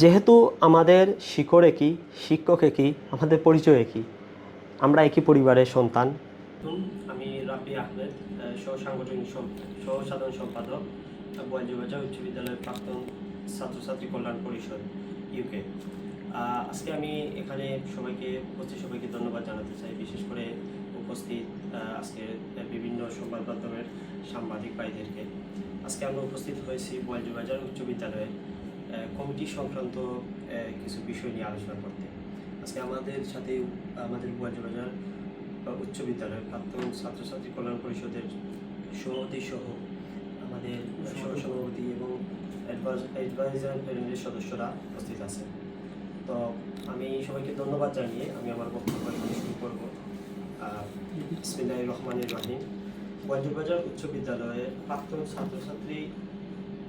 যেহেতু আমাদের শিকড় একই, শিক্ষক একই, আমাদের পরিচয় একই, আমরা একই পরিবারের সন্তান। আমি রাফি আহমেদ, সহসাংগঠনিক সহ-সাধারণ সম্পাদক, বয়ালজুবাজার উচ্চ বিদ্যালয়ের প্রাক্তন ছাত্রছাত্রী কল্যাণ পরিষদ, ইউকে। আজকে আমি এখানে সবাইকে ধন্যবাদ জানাতে চাই, বিশেষ করে উপস্থিত আজকে বিভিন্ন সংবাদ মাধ্যমের সাংবাদিক ভাইদেরকে। আজকে আমরা উপস্থিত হয়েছি বয়ালজুবাজার উচ্চ বিদ্যালয়ে কমিটি সংক্রান্ত কিছু বিষয় নিয়ে আলোচনা করতে। আজকে আমাদের সাথে আমাদের বয়ালজুবাজার উচ্চ বিদ্যালয়ের প্রাক্তন ছাত্রছাত্রী কল্যাণ পরিষদের সভাপতি সহ আমাদের সহসভাপতি এবং অ্যাডভাইজার প্যানেলের সদস্যরা উপস্থিত আছেন। তো আমি সবাইকে ধন্যবাদ জানিয়ে আমি আমার বক্তব্য শুরু করব। বিসমিল্লাহির রহমানির রহিম। বয়ালজুবাজার উচ্চ বিদ্যালয়ের প্রাক্তন ছাত্রছাত্রী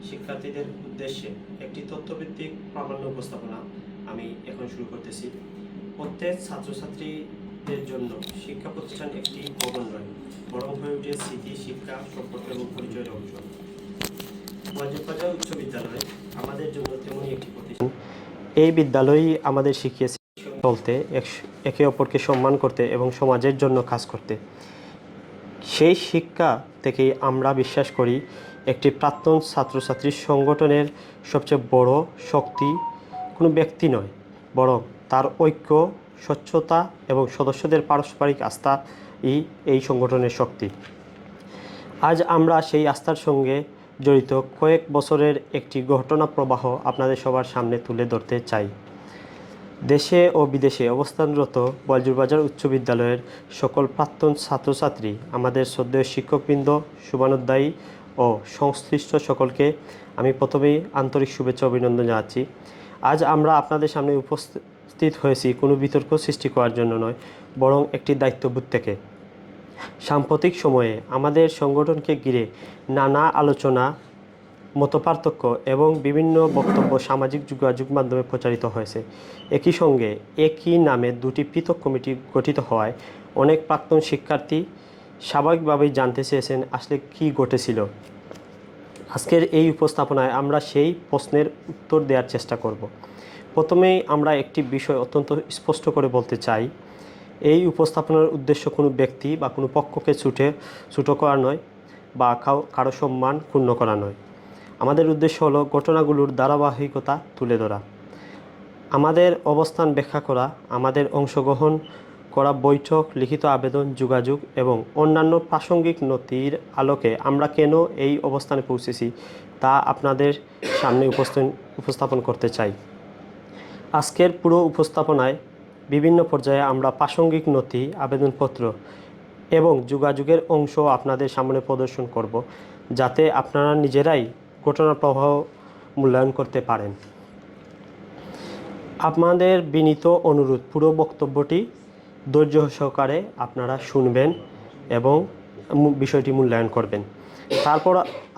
শিক্ষার্থীদের উদ্দেশ্যে একটি তথ্যভিত্তিক প্রামাণ্য উপস্থাপনা আমি এখন শুরু করতেছি। প্রত্যেক ছাত্রছাত্রীদের জন্য শিক্ষা প্রতিষ্ঠান একটি ভবন নয়, বরং হয়ে উঠে স্মৃতি, শিক্ষা, সম্পর্ক এবং পরিচয়ের অংশ। বয়ালজুবাজার উচ্চ বিদ্যালয় আমাদের জন্য তেমনই একটি প্রতিষ্ঠান। এই বিদ্যালয়ই আমাদের শিখিয়েছে চলতে, একে অপরকে সম্মান করতে এবং সমাজের জন্য কাজ করতে। সেই শিক্ষা থেকেই আমরা বিশ্বাস করি একটি প্রাক্তন ছাত্রছাত্রী সংগঠনের সবচেয়ে বড় শক্তি কোনো ব্যক্তি নয়, বরং তার ঐক্য, স্বচ্ছতা এবং সদস্যদের পারস্পরিক আস্থা এই সংগঠনের শক্তি। আজ আমরা সেই আস্থার সঙ্গে জড়িত কয়েক বছরের একটি ঘটনা প্রবাহ আপনাদের সবার সামনে তুলে ধরতে চাই। দেশে ও বিদেশে অবস্থানরত বয়ালজুবাজার উচ্চ বিদ্যালয়ের সকল প্রাক্তন ছাত্রছাত্রী, আমাদের শ্রদ্ধেয় শিক্ষকবৃন্দ, শুভানুধ্যায়ী ও সংশ্লিষ্ট সকলকে আমি প্রথমেই আন্তরিক শুভেচ্ছা অভিনন্দন জানাচ্ছি। আজ আমরা আপনাদের সামনে উপস্থিত হয়েছি কোনো বিতর্ক সৃষ্টি করার জন্য নয়, বরং একটি দায়িত্ববোধ থেকে। সাম্প্রতিক সময়ে আমাদের সংগঠনকে ঘিরে নানা আলোচনা, মতপার্থক্য এবং বিভিন্ন বক্তব্য সামাজিক যোগাযোগ মাধ্যমে প্রচারিত হয়েছে। একই সঙ্গে একই নামে দুটি পৃথক কমিটি গঠিত হওয়ায় অনেক প্রাক্তন শিক্ষার্থী স্বাভাবিকভাবেই জানতে চেয়েছেন আসলে কী ঘটেছিল। আজকের এই উপস্থাপনায় আমরা সেই প্রশ্নের উত্তর দেওয়ার চেষ্টা করব। প্রথমেই আমরা একটি বিষয় অত্যন্ত স্পষ্ট করে বলতে চাই, এই উপস্থাপনার উদ্দেশ্য কোনো ব্যক্তি বা কোনো পক্ষকে ছোটো করা নয় বা কারো সম্মান ক্ষুণ্ণ করা নয়। আমাদের উদ্দেশ্য হলো ঘটনাগুলোর ধারাবাহিকতা তুলে ধরা, আমাদের অবস্থান ব্যাখ্যা করা, আমাদের অংশগ্রহণ করা বৈঠক, লিখিত আবেদন, যোগাযোগ এবং অন্যান্য প্রাসঙ্গিক নথির আলোকে আমরা কেন এই অবস্থানে পৌঁছেছি তা আপনাদের সামনে উপস্থাপন করতে চাই। আজকের পুরো উপস্থাপনায় বিভিন্ন পর্যায়ে আমরা প্রাসঙ্গিক নথি, আবেদনপত্র এবং যোগাযোগের অংশ আপনাদের সামনে প্রদর্শন করব, যাতে আপনারা নিজেরাই ঘটনার প্রবাহ মূল্যায়ন করতে পারেন। আপনাদের বিনীত অনুরোধ, পুরো বক্তব্যটি ধৈর্য সহকারে আপনারা শুনবেন এবং বিষয়টি মূল্যায়ন করবেন। তারপর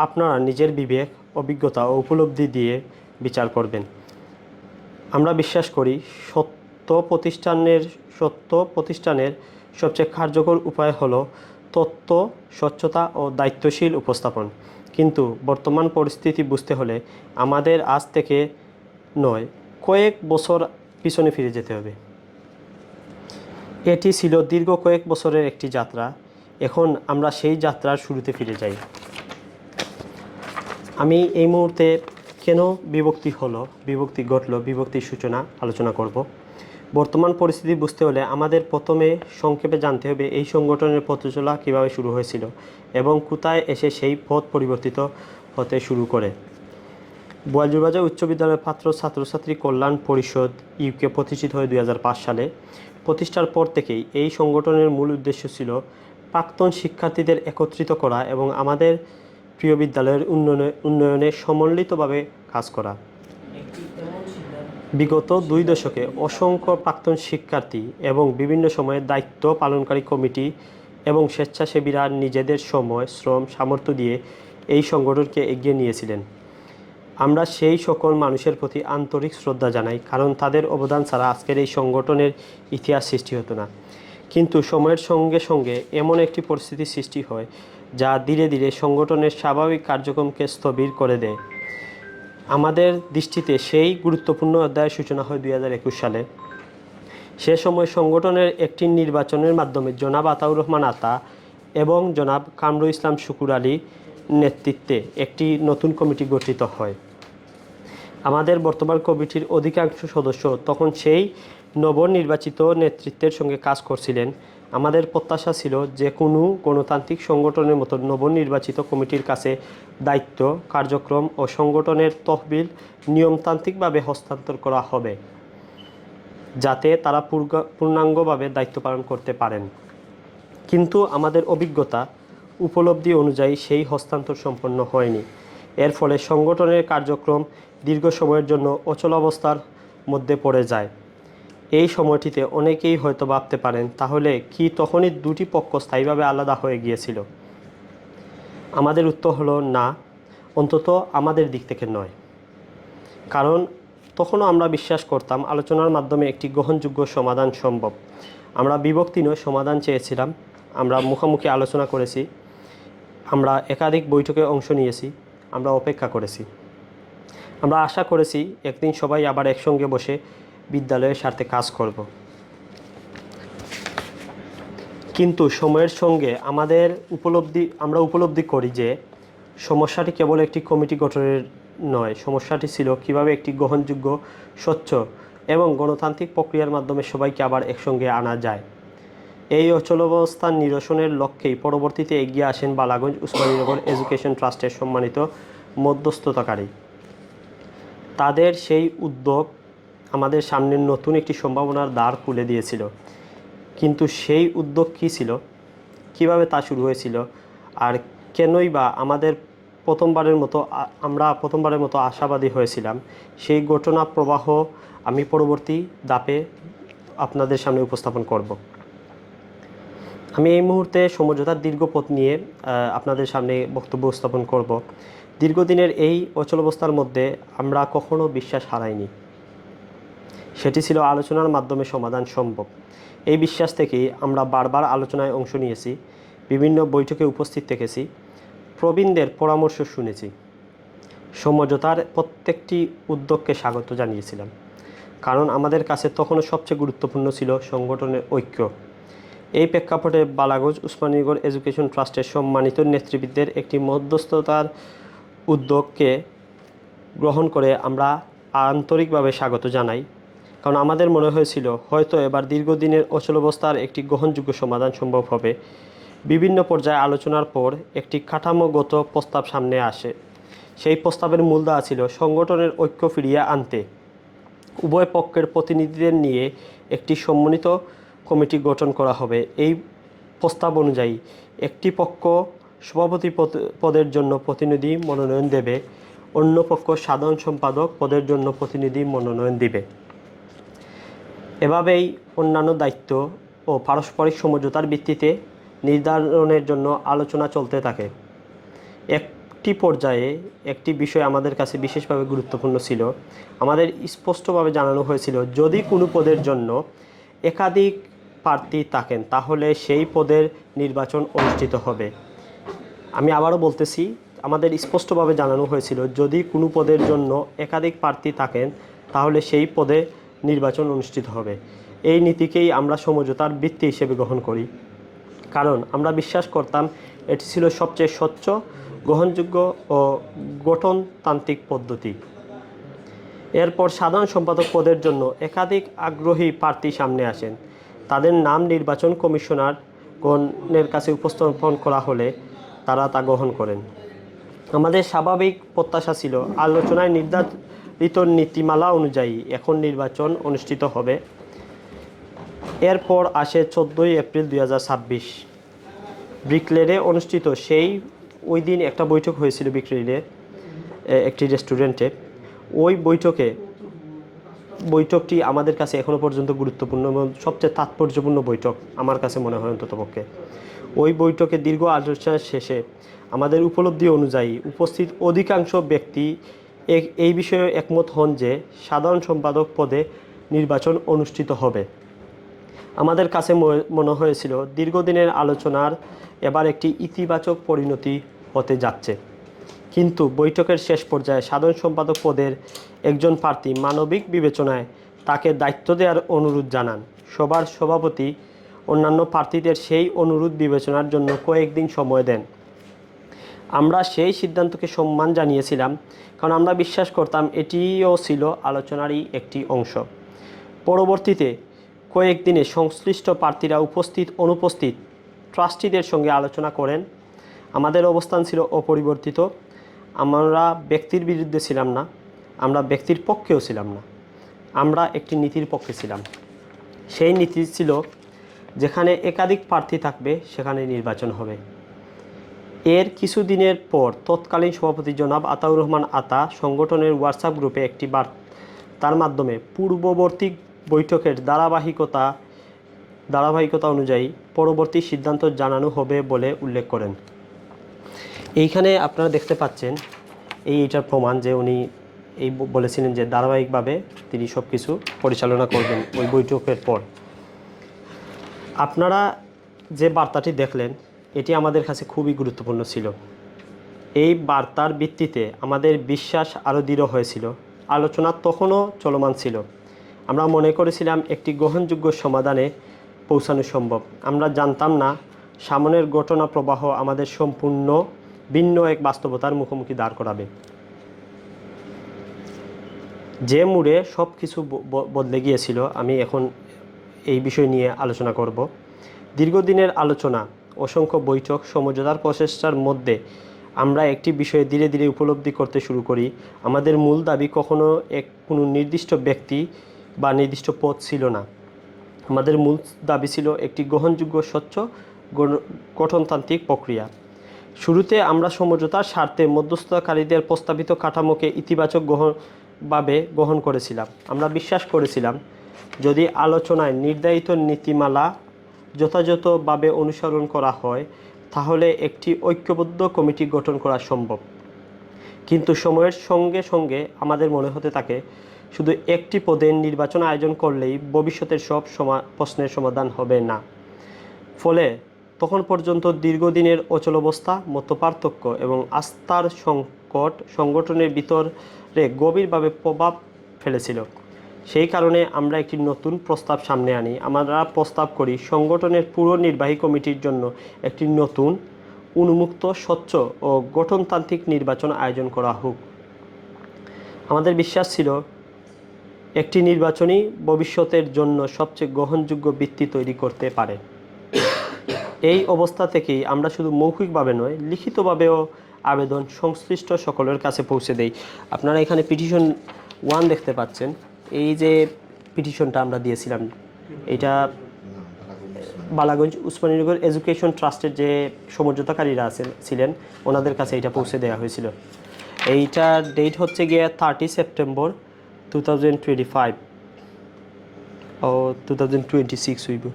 আপনারা নিজের বিবেক, অভিজ্ঞতা ও উপলব্ধি দিয়ে বিচার করবেন। আমরা বিশ্বাস করি সত্য প্রতিষ্ঠানের সবচেয়ে কার্যকর উপায় হলো তথ্য, স্বচ্ছতা ও দায়িত্বশীল উপস্থাপন। কিন্তু বর্তমান পরিস্থিতি বুঝতে হলে আমাদের আজ থেকে নয়, কয়েক বছর পিছনে ফিরে যেতে হবে। এটি ছিল দীর্ঘ কয়েক বছরের একটি যাত্রা। এখন আমরা সেই যাত্রার শুরুতে ফিরে যাই। আমি এই মুহূর্তে কেন বিভক্তি ঘটল, বিভক্তির সূচনা আলোচনা করব। বর্তমান পরিস্থিতি বুঝতে হলে আমাদের প্রথমে সংক্ষেপে জানতে হবে এই সংগঠনের পথ চলা কীভাবে শুরু হয়েছিল এবং কোথায় এসে সেই পথ পরিবর্তিত হতে শুরু করে। বয়ালজুবাজার উচ্চ বিদ্যালয়ের ছাত্রছাত্রী কল্যাণ পরিষদ, ইউকে প্রতিষ্ঠিত হয় 2005 সালে। প্রতিষ্ঠার পর থেকেই এই সংগঠনের মূল উদ্দেশ্য ছিল প্রাক্তন শিক্ষার্থীদের একত্রিত করা এবং আমাদের প্রিয় বিদ্যালয়ের উন্নয়নে সম্মিলিতভাবে কাজ করা। বিগত 2 দশকে অসংখ্য প্রাক্তন শিক্ষার্থী এবং বিভিন্ন সময়ে দায়িত্ব পালনকারী কমিটি এবং স্বেচ্ছাসেবীরা নিজেদের সময়, শ্রম, সামর্থ্য দিয়ে এই সংগঠনকে এগিয়ে নিয়েছিলেন। আমরা সেই সকল মানুষের প্রতি আন্তরিক শ্রদ্ধা জানাই, কারণ তাদের অবদান ছাড়া আজকের এই সংগঠনের ইতিহাস সৃষ্টি হতো না। কিন্তু সময়ের সঙ্গে সঙ্গে এমন একটি পরিস্থিতি সৃষ্টি হয় যা ধীরে ধীরে সংগঠনের স্বাভাবিক কার্যক্রমকে স্থবির করে দেয়। আমাদের দৃষ্টিতে সেই গুরুত্বপূর্ণ অধ্যায়ের সূচনা হয় 2021 সালে। সে সময় সংগঠনের একটি নির্বাচনের মাধ্যমে জনাব আতাউর রহমান আতা এবং জনাব কামরুল ইসলাম শুকুর আলী নেতৃত্বে একটি নতুন কমিটি গঠিত হয়। আমাদের বর্তমান কমিটির অধিকাংশ সদস্য তখন সেই নবনির্বাচিত নেতৃত্বের সঙ্গে কাজ করছিলেন। আমাদের প্রত্যাশা ছিল যে কোনো গণতান্ত্রিক সংগঠনের মতো নবনির্বাচিত কমিটির কাছে দায়িত্ব, কার্যক্রম ও সংগঠনের তহবিল নিয়মতান্ত্রিকভাবে হস্তান্তর করা হবে, যাতে তারা পূর্ণাঙ্গভাবে দায়িত্ব পালন করতে পারেন। কিন্তু আমাদের অভিজ্ঞতা, উপলব্ধি অনুযায়ী সেই হস্তান্তর সম্পন্ন হয়নি। এর ফলে সংগঠনের কার্যক্রম দীর্ঘ সময়ের জন্য অচলাবস্থার মধ্যে পড়ে যায়। এই সময়টিতে অনেকেই হয়তো ভাবতে পারেন, তাহলে কি তখনই দুটি পক্ষ স্থায়ীভাবে আলাদা হয়ে গিয়েছিল? আমাদের উত্তর হলো না, অন্তত আমাদের দিক থেকে নয়। কারণ তখনও আমরা বিশ্বাস করতাম আলোচনার মাধ্যমে একটি গ্রহণযোগ্য সমাধান সম্ভব। আমরা বিভক্তি নয়, সমাধান চেয়েছিলাম। আমরা মুখোমুখি আলোচনা করেছি, আমরা একাধিক বৈঠকে অংশ নিয়েছি, আমরা অপেক্ষা করেছি, আমরা আশা করেছি একদিন সবাই আবার একসঙ্গে বসে বিদ্যালয়ের স্বার্থে কাজ করব। কিন্তু সময়ের সঙ্গে আমরা উপলব্ধি করি যে সমস্যাটি কেবল একটি কমিটি গঠনের নয়, সমস্যাটি ছিল কিভাবে একটি গ্রহণযোগ্য, স্বচ্ছ এবং গণতান্ত্রিক প্রক্রিয়ার মাধ্যমে সবাইকে আবার একসঙ্গে আনা যায়। এই অচলাবস্থা নিরসনের লক্ষ্যেই পরবর্তীতে এগিয়ে আসেন বালাগঞ্জ উসমানীনগর এডুকেশন ট্রাস্টের সম্মানিত মধ্যস্থতাকারী। তাদের সেই উদ্যোগ আমাদের সামনে নতুন একটি সম্ভাবনার দ্বার খুলে দিয়েছিল। কিন্তু সেই উদ্যোগ কী ছিল, কিভাবে তা শুরু হয়েছিল, আর কেনই বা আমরা প্রথমবারের মতো আশাবাদী হয়েছিলাম, সেই ঘটনা প্রবাহ আমি পরবর্তী ধাপে আপনাদের সামনে উপস্থাপন করব। আমি এই মুহূর্তে সমঝোতার দীর্ঘ পথ নিয়ে আপনাদের সামনে বক্তব্য উপস্থাপন করব। দীর্ঘদিনের এই অচলাবস্থার মধ্যে আমরা কখনো বিশ্বাস হারাইনি। সেটি ছিল আলোচনার মাধ্যমে সমাধান সম্ভব। এই বিশ্বাস থেকেই আমরা বারবার আলোচনায় অংশ নিয়েছি, বিভিন্ন বৈঠকে উপস্থিত থেকেছি, প্রবীণদের পরামর্শ শুনেছি, সমঝোতার প্রত্যেকটি উদ্যোগকে স্বাগত জানিয়েছিলাম। কারণ আমাদের কাছে তখনও সবচেয়ে গুরুত্বপূর্ণ ছিল সংগঠনের ঐক্য। এই প্রেক্ষাপটে বালাগঞ্জ উসমানীনগর এডুকেশন ট্রাস্টের সম্মানিত নেতৃবৃন্দের একটি মধ্যস্থতার উদ্যোগকে গ্রহণ করে আমরা আন্তরিকভাবে স্বাগত জানাই। কারণ আমাদের মনে হয়েছিল হয়তো এবার দীর্ঘদিনের অচলাবস্থার একটি গ্রহণযোগ্য সমাধান সম্ভব হবে। বিভিন্ন পর্যায়ে আলোচনার পর একটি কাঠামোগত প্রস্তাব সামনে আসে। সেই প্রস্তাবের মূলধারা ছিল সংগঠনের ঐক্য ফিরিয়ে আনতে উভয় পক্ষের প্রতিনিধিদের নিয়ে একটি সমন্বিত কমিটি গঠন করা হবে। এই প্রস্তাব অনুযায়ী একটি পক্ষ সভাপতি পদের জন্য প্রতিনিধি মনোনয়ন দেবে, অন্য পক্ষ সাধারণ সম্পাদক পদের জন্য প্রতিনিধি মনোনয়ন দিবে। এভাবেই অন্যান্য দায়িত্ব ও পারস্পরিক সমঝোতার ভিত্তিতে নির্ধারণের জন্য আলোচনা চলতে থাকে। একটি পর্যায়ে একটি বিষয় আমাদের কাছে বিশেষভাবে গুরুত্বপূর্ণ ছিল। আমাদের স্পষ্টভাবে জানানো হয়েছিল, যদি কোনো পদের জন্য একাধিক প্রার্থী থাকেন তাহলে সেই পদের নির্বাচন অনুষ্ঠিত হবে। আমি আবারও বলতেছি, আমাদের স্পষ্টভাবে জানানো হয়েছিল, যদি কোনো পদের জন্য একাধিক প্রার্থী থাকেন তাহলে সেই পদে নির্বাচন অনুষ্ঠিত হবে। এই নীতিকেই আমরা সমঝোতার ভিত্তি হিসেবে গ্রহণ করি, কারণ আমরা বিশ্বাস করতাম এটি ছিল সবচেয়ে স্বচ্ছ, গ্রহণযোগ্য ও গঠনতান্ত্রিক পদ্ধতি। এরপর সাধারণ সম্পাদক পদের জন্য একাধিক আগ্রহী প্রার্থী সামনে আসেন। তাদের নাম নির্বাচন কমিশনারগণের কাছে উপস্থাপন করা হলে তারা তা গ্রহণ করেন। আমাদের স্বাভাবিক প্রত্যাশা ছিল আলোচনায় নির্ধারিত নীতিমালা অনুযায়ী এখন নির্বাচন অনুষ্ঠিত হবে। এরপর আসে 14 এপ্রিল 2026 ব্রিকলেনে অনুষ্ঠিত। ওই দিন একটা বৈঠক হয়েছিল ব্রিকলেনে একটি রেস্টুরেন্টে। ওই বৈঠকটি আমাদের কাছে এখনও পর্যন্ত গুরুত্বপূর্ণ এবং সবচেয়ে তাৎপর্যপূর্ণ বৈঠক আমার কাছে মনে হয় অন্ততপক্ষে। ওই বৈঠকে দীর্ঘ আলোচনা শেষে আমাদের উপলব্ধি অনুযায়ী উপস্থিত অধিকাংশ ব্যক্তি এই বিষয়ে একমত হন যে সাধারণ সম্পাদক পদে নির্বাচন অনুষ্ঠিত হবে। আমাদের কাছে মনে হয়েছিল দীর্ঘদিনের আলোচনার এবার একটি ইতিবাচক পরিণতি হতে যাচ্ছে। কিন্তু বৈঠকের শেষ পর্যায়ে সাধারণ সম্পাদক পদের একজন প্রার্থী মানবিক বিবেচনায় তাকে দায়িত্ব দেওয়ার অনুরোধ জানান। সভার সভাপতি অন্যান্য প্রার্থীদের সেই অনুরোধ বিবেচনার জন্য কয়েকদিন সময় দেন। আমরা সেই সিদ্ধান্তকে সম্মান জানিয়েছিলাম, কারণ আমরা বিশ্বাস করতাম এটিও ছিল আলোচনারই একটি অংশ। পরবর্তীতে কয়েকদিনে সংশ্লিষ্ট প্রার্থীরা উপস্থিত অনুপস্থিত ট্রাস্টিদের সঙ্গে আলোচনা করেন। আমাদের অবস্থান ছিল অপরিবর্তিত। আমরা ব্যক্তির বিরুদ্ধে ছিলাম না, আমরা ব্যক্তির পক্ষেও ছিলাম না, আমরা একটি নীতির পক্ষে ছিলাম। সেই নীতি ছিল, যেখানে একাধিক প্রার্থী থাকবে সেখানে নির্বাচন হবে। এর কিছুদিনের পর তৎকালীন সভাপতি জনাব আতাউর রহমান আতা সংগঠনের হোয়াটসঅ্যাপ গ্রুপে একটি বার্তার মাধ্যমে পূর্ববর্তী বৈঠকের ধারাবাহিকতা অনুযায়ী পরবর্তী সিদ্ধান্ত জানানো হবে বলে উল্লেখ করেন। এইখানে আপনারা দেখতে পাচ্ছেন এইটার প্রমাণ যে উনি বলেছিলেন যে ধারাবাহিকভাবে তিনি সব কিছু পরিচালনা করবেন ওই বৈঠকের পর। আপনারা যে বার্তাটি দেখলেন এটি আমাদের কাছে খুবই গুরুত্বপূর্ণ ছিল। এই বার্তার ভিত্তিতে আমাদের বিশ্বাস আরও দৃঢ় হয়েছিল। আলোচনা তখনও চলমান ছিল। আমরা মনে করেছিলাম একটি গ্রহণযোগ্য সমাধানে পৌঁছানো সম্ভব। আমরা জানতাম না সামনের ঘটনা প্রবাহ আমাদের সম্পূর্ণ ভিন্ন এক বাস্তবতার মুখোমুখি দাঁড় করাবে, যে মোড়ে সব কিছু বদলে গিয়েছিল। আমি এখন এই বিষয় নিয়ে আলোচনা করব। দীর্ঘদিনের আলোচনা, অসংখ্য বৈঠক, সমঝোতার প্রচেষ্টার মধ্যে আমরা একটি বিষয়ে ধীরে ধীরে উপলব্ধি করতে শুরু করি। আমাদের মূল দাবি কখনো কোনো নির্দিষ্ট ব্যক্তি বা নির্দিষ্ট পদ ছিল না। আমাদের মূল দাবি ছিল একটি গ্রহণযোগ্য, স্বচ্ছ, গঠনতান্ত্রিক প্রক্রিয়া। শুরুতে আমরা সমঝোতার স্বার্থে মধ্যস্থতাকারীদের প্রস্তাবিত কাঠামোকে ইতিবাচকভাবে গ্রহণ করেছিলাম। আমরা বিশ্বাস করেছিলাম যদি আলোচনায় নির্ধারিত নীতিমালা যথাযথভাবে অনুসরণ করা হয় তাহলে একটি ঐক্যবদ্ধ কমিটি গঠন করা সম্ভব। কিন্তু সময়ের সঙ্গে সঙ্গে আমাদের মনে হতে থাকে শুধু একটি পদের নির্বাচন আয়োজন করলেই ভবিষ্যতের সব প্রশ্নের সমাধান হবে না। ফলে তখন পর্যন্ত দীর্ঘদিনের অচলাবস্থা, মতপার্থক্য এবং আস্থার সংকট সংগঠনের ভিতরে গভীরভাবে প্রভাব ফেলেছিল। সেই কারণে আমরা একটি নতুন প্রস্তাব সামনে আনি। আমরা প্রস্তাব করি সংগঠনের পুরো নির্বাহী কমিটির জন্য একটি নতুন, উন্মুক্ত, স্বচ্ছ ও গঠনতান্ত্রিক নির্বাচন আয়োজন করা হোক। আমাদের বিশ্বাস ছিল একটি নির্বাচনই ভবিষ্যতের জন্য সবচেয়ে গ্রহণযোগ্য ভিত্তি তৈরি করতে পারে। এই অবস্থা থেকেই আমরা শুধু মৌখিকভাবে নয়, লিখিতভাবেও আবেদন সংশ্লিষ্ট সকলের কাছে পৌঁছে দেই। আপনারা এখানে পিটিশন 1 দেখতে পাচ্ছেন। এই যে পিটিশনটা আমরা দিয়েছিলাম, এটা বালাগঞ্জ উসমানীনগর এডুকেশন ট্রাস্টের যে সমঝোতাকারীরা ছিলেন ওনাদের কাছে এটা পৌঁছে দেওয়া হয়েছিল। এইটার ডেট হচ্ছে গিয়ে 30 সেপ্টেম্বর 2025 ও 2026 হইব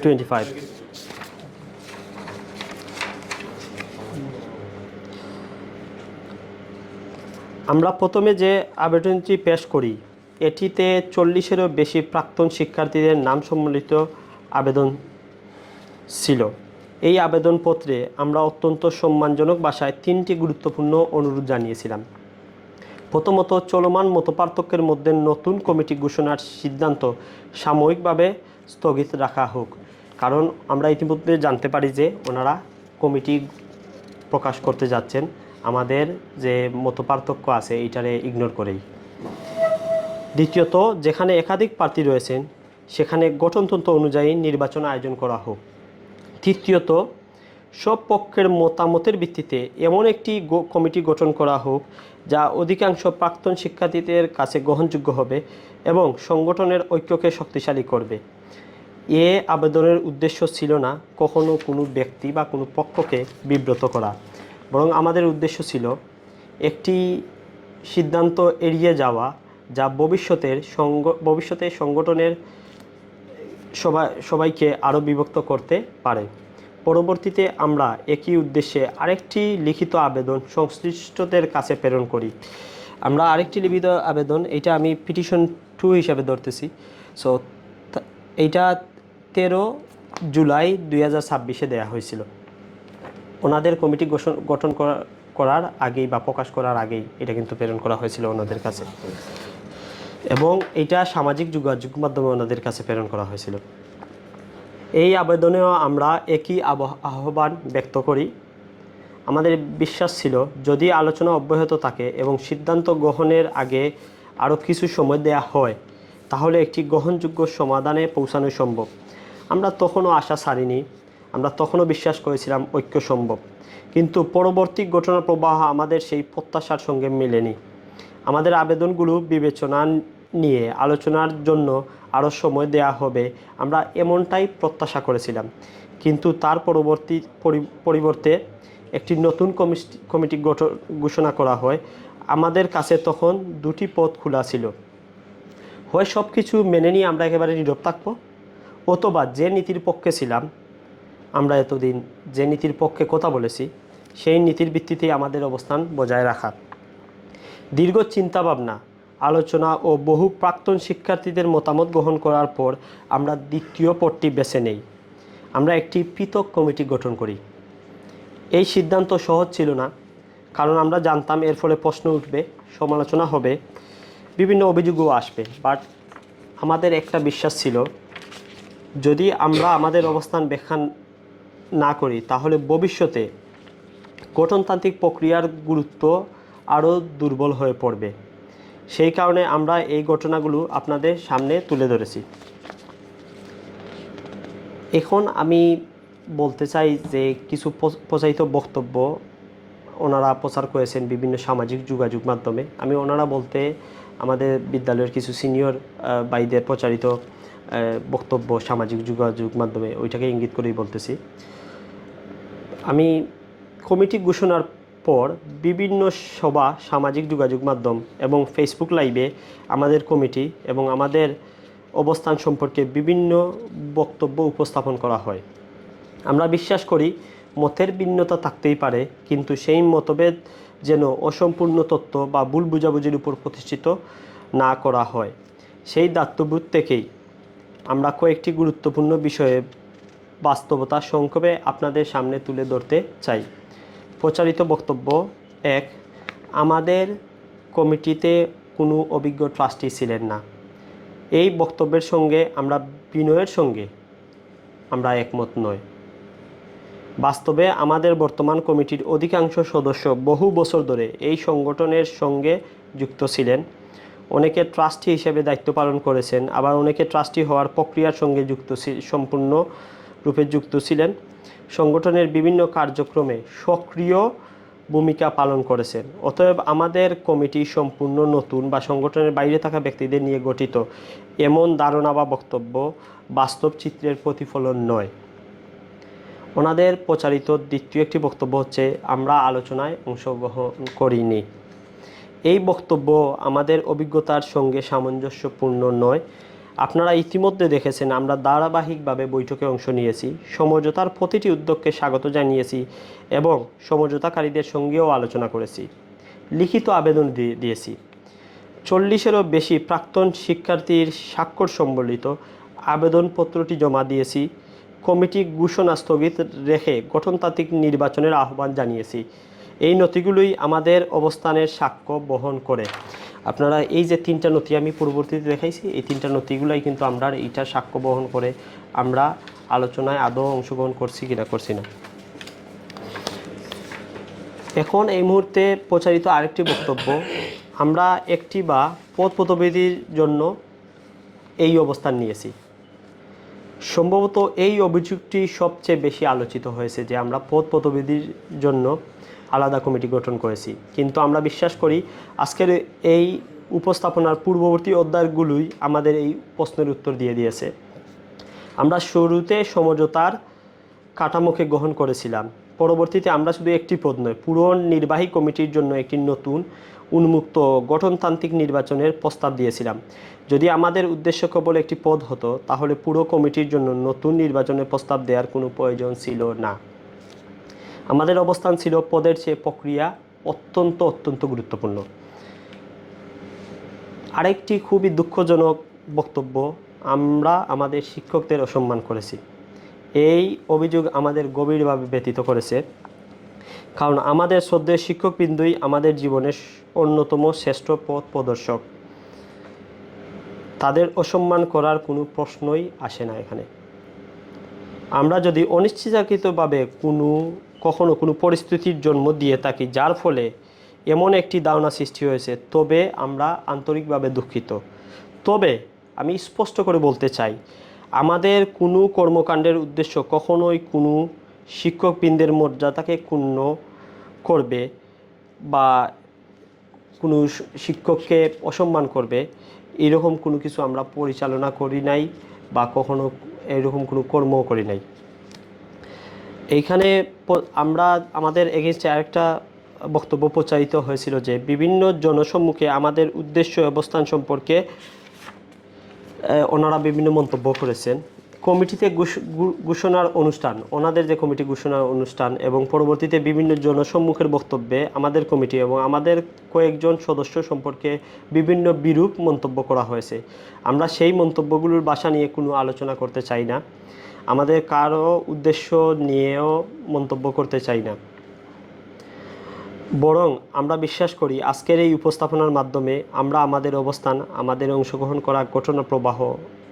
25। আমরা প্রথমে যে আবেদনটি পেশ করি এটিতে 40-এরও বেশি প্রাক্তন শিক্ষার্থীদের নাম সম্বলিত আবেদন ছিল। এই আবেদনপত্রে আমরা অত্যন্ত সম্মানজনক ভাষায় 3টি গুরুত্বপূর্ণ অনুরোধ জানিয়েছিলাম। প্রথমত, চলমান মতপার্থক্যের মধ্যে নতুন কমিটি ঘোষণার সিদ্ধান্ত সাময়িকভাবে স্থগিত রাখা হোক। কারণ আমরা ইতিমধ্যে জানতে পারি যে ওনারা কমিটি প্রকাশ করতে যাচ্ছেন আমাদের যে মতপার্থক্য আছে এইটারে ইগনোর করেই। দ্বিতীয়ত, যেখানে একাধিক প্রার্থী রয়েছেন সেখানে গঠনতন্ত্র অনুযায়ী নির্বাচন আয়োজন করা হোক। তৃতীয়ত, সব পক্ষের মতামতের ভিত্তিতে এমন একটি কমিটি গঠন করা হোক যা অধিকাংশ প্রাক্তন শিক্ষার্থীদের কাছে গ্রহণযোগ্য হবে এবং সংগঠনের ঐক্যকে শক্তিশালী করবে। এ আবেদনের উদ্দেশ্য ছিল না কখনো কোনো ব্যক্তি বা কোনো পক্ষকে বিব্রত করা, বরং আমাদের উদ্দেশ্য ছিল একটি সিদ্ধান্ত এড়িয়ে যাওয়া যা ভবিষ্যতে সংগঠনের সবাইকে আরও বিভক্ত করতে পারে। পরবর্তীতে আমরা একই উদ্দেশ্যে আরেকটি লিখিত আবেদন সংশ্লিষ্টদের কাছে প্রেরণ করি। আমরা আরেকটি লিখিত আবেদন, এটা আমি পিটিশন 2 হিসাবে ধরতেছি। সো এইটা 13 জুলাই 2026 দেওয়া হয়েছিল। ওনাদের কমিটি গঠন করার আগেই বা প্রকাশ করার আগেই এটা কিন্তু প্রেরণ করা হয়েছিল ওনাদের কাছে, এবং এটা সামাজিক যোগাযোগ মাধ্যমে ওনাদের কাছে প্রেরণ করা হয়েছিল। এই আবেদনেও আমরা একই আহ্বান ব্যক্ত করি। আমাদের বিশ্বাস ছিল যদি আলোচনা অব্যাহত থাকে এবং সিদ্ধান্ত গ্রহণের আগে আরও কিছু সময় দেয়া হয় তাহলে একটি গ্রহণযোগ্য সমাধানে পৌঁছানো সম্ভব। আমরা তখনও আশা ছাড়িনি, আমরা তখনও বিশ্বাস করেছিলাম ঐক্য সম্ভব, কিন্তু পরবর্তী ঘটনার প্রবাহ আমাদের সেই প্রত্যাশার সঙ্গে মেলেনি। আমাদের আবেদনগুলো বিবেচনা নিয়ে আলোচনার জন্য আরও সময় দেয়া হবে আমরা এমনটাই প্রত্যাশা করেছিলাম, কিন্তু তার পরিবর্তে একটি নতুন কমিটি ঘোষণা করা হয়। আমাদের কাছে তখন দুটি পথ খোলা ছিল, হয় সব কিছু মেনে নিয়ে আমরা একেবারে নীরব থাকব, অথবা যে নীতির পক্ষে ছিলাম, আমরা এতদিন যে নীতির পক্ষে কথা বলেছি সেই নীতির ভিত্তিতেই আমাদের অবস্থান বজায় রাখা। দীর্ঘ চিন্তাভাবনা, আলোচনা ও বহু প্রাক্তন শিক্ষার্থীদের মতামত গ্রহণ করার পর আমরা দ্বিতীয় পথটি বেছে নেই। আমরা একটি পৃথক কমিটি গঠন করি। এই সিদ্ধান্ত সহজ ছিল না, কারণ আমরা জানতাম এর ফলে প্রশ্ন উঠবে, সমালোচনা হবে, বিভিন্ন অভিযোগও আসবে। বাট আমাদের একটা বিশ্বাস ছিল, যদি আমরা আমাদের অবস্থান ব্যাখ্যা না করি তাহলে ভবিষ্যতে গঠনতান্ত্রিক প্রক্রিয়ার গুরুত্ব আরও দুর্বল হয়ে পড়বে। সেই কারণে আমরা এই ঘটনাগুলো আপনাদের সামনে তুলে ধরেছি। এখন আমি বলতে চাই যে কিছু প্রচারিত বক্তব্য ওনারা প্রচার করেছেন বিভিন্ন সামাজিক যোগাযোগ মাধ্যমে। আমি ওনারা বলতে আমাদের বিদ্যালয়ের কিছু সিনিয়র ভাইদের প্রচারিত বক্তব্য সামাজিক যোগাযোগ মাধ্যমে, ওইটাকে ইঙ্গিত করেই বলতেছি। আমি কমিটি ঘোষণার পর বিভিন্ন সভা, সামাজিক যোগাযোগ মাধ্যম এবং ফেসবুক লাইভে আমাদের কমিটি এবং আমাদের অবস্থান সম্পর্কে বিভিন্ন বক্তব্য উপস্থাপন করা হয়। আমরা বিশ্বাস করি মতের ভিন্নতা থাকতেই পারে, কিন্তু সেই মতভেদ যেন অসম্পূর্ণ তথ্য বা ভুল বুঝাবুঝির উপর প্রতিষ্ঠিত না করা হয়। সেই দায়িত্ববোধ থেকেই আমরা কয়েকটি গুরুত্বপূর্ণ বিষয়ে বাস্তবতা সংক্ষেপে আপনাদের সামনে তুলে ধরতে চাই। প্রচারিত বক্তব্য 1, আমাদের কমিটিতে কোনো অভিজ্ঞ ট্রাস্টি ছিলেন না। এই বক্তব্যের সঙ্গে আমরা বিনয়ের সঙ্গে আমরা একমত নই। বাস্তবে আমাদের বর্তমান কমিটির অধিকাংশ সদস্য বহু বছর ধরে এই সংগঠনের সঙ্গে যুক্ত ছিলেন। অনেকে ট্রাস্টি হিসেবে দায়িত্ব পালন করেছেন, আবার অনেকে ট্রাস্টি হওয়ার প্রক্রিয়ার সঙ্গে সম্পূর্ণরূপে যুক্ত ছিলেন। সংগঠনের বিভিন্ন কার্যক্রমে সক্রিয় ভূমিকা পালন করেছেন। অতএব আমাদের কমিটি সম্পূর্ণ নতুন বা সংগঠনের বাইরে থাকা ব্যক্তিদের নিয়ে গঠিত এমন ধারণা বা বক্তব্য বাস্তব চিত্রের প্রতিফলন নয়। ওনাদের প্রচারিত দ্বিতীয় একটি বক্তব্য হচ্ছে, আমরা আলোচনায় অংশগ্রহণ করিনি। এই বক্তব্য আমাদের অভিজ্ঞতার সঙ্গে সামঞ্জস্যপূর্ণ নয়। আপনারা ইতিমধ্যে দেখেছেন আমরা ধারাবাহিকভাবে বৈঠকে অংশ নিয়েছি, সমঝোতার প্রতিটি উদ্যোগকে স্বাগত জানিয়েছি এবং সমঝোতাকারীদের সঙ্গেও আলোচনা করেছি, লিখিত আবেদন দিয়েছি। 40-এরও বেশি প্রাক্তন শিক্ষার্থীর স্বাক্ষর সম্বলিত আবেদনপত্রটি জমা দিয়েছি। কমিটি ঘোষণা স্থগিত রেখে গঠনতান্ত্রিক নির্বাচনের আহ্বান জানিয়েছি। এই নথিগুলোই আমাদের অবস্থানের সাক্ষ্য বহন করে। আপনারা এই যে 3টা নথি আমি পূর্ববর্তীতে দেখাইছি, এই 3টা নথিগুলাই কিন্তু আমরা এইটার সাক্ষ্য বহন করে আমরা আলোচনায় আদৌ অংশগ্রহণ করছি কিনা করছি না। এখন এই মুহূর্তে প্রচারিত আরেকটি বক্তব্য, আমরা একটি বা পদ পদবীর জন্য এই অবস্থান নিয়েছি। সম্ভবত এই অভিযোগটি সবচেয়ে বেশি আলোচিত হয়েছে যে আমরা পদ পদবীর জন্য আলাদা কমিটি গঠন করেছি, কিন্তু আমরা বিশ্বাস করি আজকের এই উপস্থাপনার পূর্ববর্তী অধ্যায়গুলোই আমাদের এই প্রশ্নের উত্তর দিয়ে দিয়েছে। আমরা শুরুতে সমঝোতার কাঠামোকে গ্রহণ করেছিলাম, পরবর্তীতে আমরা শুধু একটি পদ নয়, পুরো নির্বাহী কমিটির জন্য একটি নতুন উন্মুক্ত গঠনতান্ত্রিক নির্বাচনের প্রস্তাব দিয়েছিলাম। যদি আমাদের উদ্দেশ্য কেবল একটি পদ হতো তাহলে পুরো কমিটির জন্য নতুন নির্বাচনের প্রস্তাব দেওয়ার কোনো প্রয়োজন ছিল না। আমাদের অবস্থান ছিল পদের চেয়ে প্রক্রিয়া অত্যন্ত গুরুত্বপূর্ণ। আরেকটি খুবই দুঃখজনক বক্তব্য, আমরা আমাদের শিক্ষকদের অসম্মান করেছি। এই অভিযোগ আমাদের গভীরভাবে ব্যথিত করেছে, কারণ আমাদের শ্রদ্ধেয় শিক্ষকবৃন্দই আমাদের জীবনের অন্যতম শ্রেষ্ঠ পথ প্রদর্শক। তাদের অসম্মান করার কোনো প্রশ্নই আসে না এখানে। আমরা যদি অনিচ্ছাকৃতভাবে কখনো কোনো পরিস্থিতির জন্ম দিয়ে থাকি যার ফলে এমন একটি ধারণা সৃষ্টি হয়েছে, তবে আমরা আন্তরিকভাবে দুঃখিত। তবে আমি স্পষ্ট করে বলতে চাই, আমাদের কোনো কর্মকাণ্ডের উদ্দেশ্য কখনোই কোনো শিক্ষকবৃন্দের মর্যাদাকে ক্ষুণ্ণ করবে বা কোনো শিক্ষককে অসম্মান করবে এরকম কোনো কিছু আমরা পরিচালনা করি নাই বা কখনো এরকম কোনো কর্মও করি নাই। এইখানে আমরা আমাদের এগেইনস্টে আরেকটা বক্তব্য প্রচারিত হয়েছিল যে বিভিন্ন জনসম্মুখে আমাদের উদ্দেশ্য অবস্থান সম্পর্কে ওনারা বিভিন্ন মন্তব্য করেছেন। কমিটিতে ঘোষণার অনুষ্ঠান, ওনাদের যে কমিটি ঘোষণার অনুষ্ঠান এবং পরবর্তীতে বিভিন্ন জনসম্মুখের বক্তব্যে আমাদের কমিটি এবং আমাদের কয়েকজন সদস্য সম্পর্কে বিভিন্ন বিরূপ মন্তব্য করা হয়েছে। আমরা সেই মন্তব্যগুলোর ভাষা নিয়ে কোনো আলোচনা করতে চাই না, আমাদের কারো উদ্দেশ্য নিয়েও মন্তব্য করতে চাই না। বরং আমরা বিশ্বাস করি আজকের এই উপস্থাপনার মাধ্যমে আমরা আমাদের অবস্থান, আমাদের অংশগ্রহণ করা ঘটনা প্রবাহ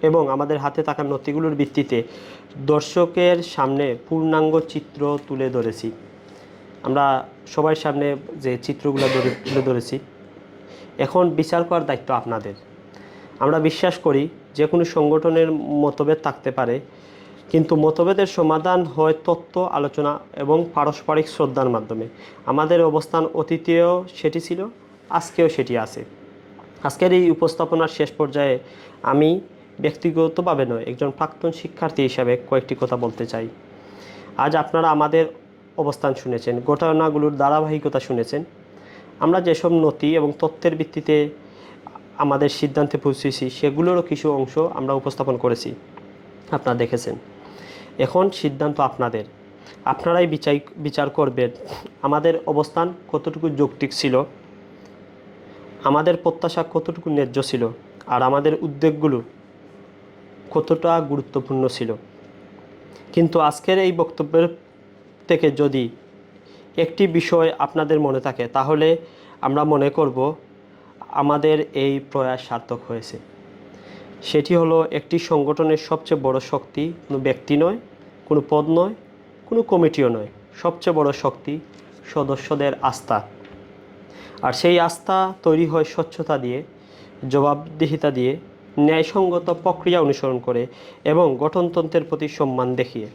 এবং আমাদের হাতে থাকা নথিগুলোর ভিত্তিতে দর্শকের সামনে পূর্ণাঙ্গ চিত্র তুলে ধরেছি। আমরা সবার সামনে যে চিত্রগুলো তুলে ধরেছি, এখন বিচার করার দায়িত্ব আপনাদের। আমরা বিশ্বাস করি যে কোনো সংগঠনের মতভেদ থাকতে পারে, কিন্তু মতভেদের সমাধান হয় তত্ত্ব আলোচনা এবং পারস্পরিক শ্রদ্ধার মাধ্যমে। আমাদের অবস্থান অতীতেও সেটি ছিল, আজকেও সেটি আছে। আজকের এই উপস্থাপনার শেষ পর্যায়ে আমি ব্যক্তিগতভাবে নয়, একজন প্রাক্তন শিক্ষার্থী হিসাবে কয়েকটি কথা বলতে চাই। আজ আপনারা আমাদের অবস্থান শুনেছেন, ঘটনাগুলোর ধারাবাহিকতা শুনেছেন। আমরা যেসব নথি এবং তথ্যের ভিত্তিতে আমাদের সিদ্ধান্তে পৌঁছেছি সেগুলোরও কিছু অংশ আমরা উপস্থাপন করেছি, আপনারা দেখেছেন। এখন সিদ্ধান্ত আপনাদের, আপনারাই বিচার করবেন আমাদের অবস্থান কতটুকু যৌক্তিক ছিল, আমাদের প্রত্যাশা কতটুকু ন্যায্য ছিল, আর আমাদের উদ্বেগগুলো কতটা গুরুত্বপূর্ণ ছিল। কিন্তু আজকের এই বক্তব্যের থেকে যদি একটি বিষয় আপনাদের মনে থাকে, তাহলে আমরা মনে করব আমাদের এই প্রয়াস সার্থক হয়েছে। সেটি হলো, একটি সংগঠনের সবচেয়ে বড় শক্তি কোনো ব্যক্তি নয়, কোনো পদ নয়, কোনো কমিটিও নয়। সবচেয়ে বড় শক্তি সদস্যদের আস্থা। আর সেই আস্থা তৈরি হয় স্বচ্ছতা দিয়ে, জবাবদিহিতা দিয়ে, ন্যায়সঙ্গত প্রক্রিয়া অনুসরণ করে এবং গঠনতন্ত্রের প্রতি সম্মান দেখিয়ে।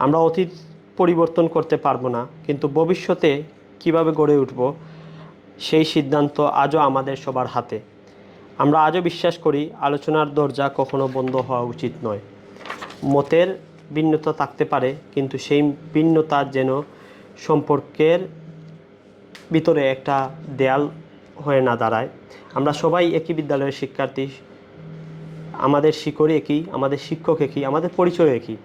আমরা অতীত পরিবর্তন করতে পারবো না, কিন্তু ভবিষ্যতে কিভাবে গড়ে উঠব সেই সিদ্ধান্ত আজও আমাদের সবার হাতে। আমরা আজও বিশ্বাস করি আলোচনার দরজা কখনো বন্ধ হওয়া উচিত নয়। মতের ভিন্নতা থাকতে পারে, কিন্তু সেই ভিন্নতা যেন সম্পর্কের ভিতরে একটা দেয়াল হয়ে না দাঁড়ায়। আমরা সবাই একই বিদ্যালয়ের শিক্ষার্থী, আমাদের শিকড় একই, আমাদের শিক্ষক একই, আমাদের পরিচয় একই।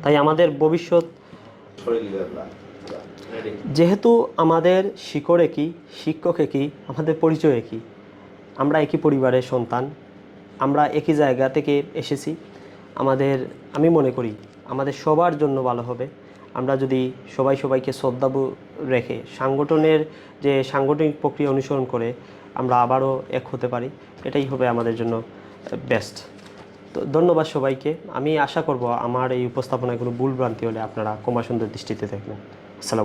তাই আমাদের ভবিষ্যৎ, যেহেতু আমাদের শিকড় একই, শিক্ষক একই, আমাদের পরিচয় একই, আমরা একই পরিবারের সন্তান, আমরা একই জায়গা থেকে এসেছি। আমি মনে করি আমাদের সবার জন্য ভালো হবে আমরা যদি সবাইকে শ্রদ্ধা রেখে সাংগঠনের যে সাংগঠনিক প্রক্রিয়া অনুসরণ করে আমরা আবারও এক হতে পারি। এটাই হবে আমাদের জন্য বেস্ট। তো ধন্যবাদ সবাইকে। আমি আশা করব আমার এই উপস্থাপনায় কোনো ভুল ভ্রান্তি হলে আপনারা ক্ষমা সুন্দর দৃষ্টিতে দেখবেন। আসসালামু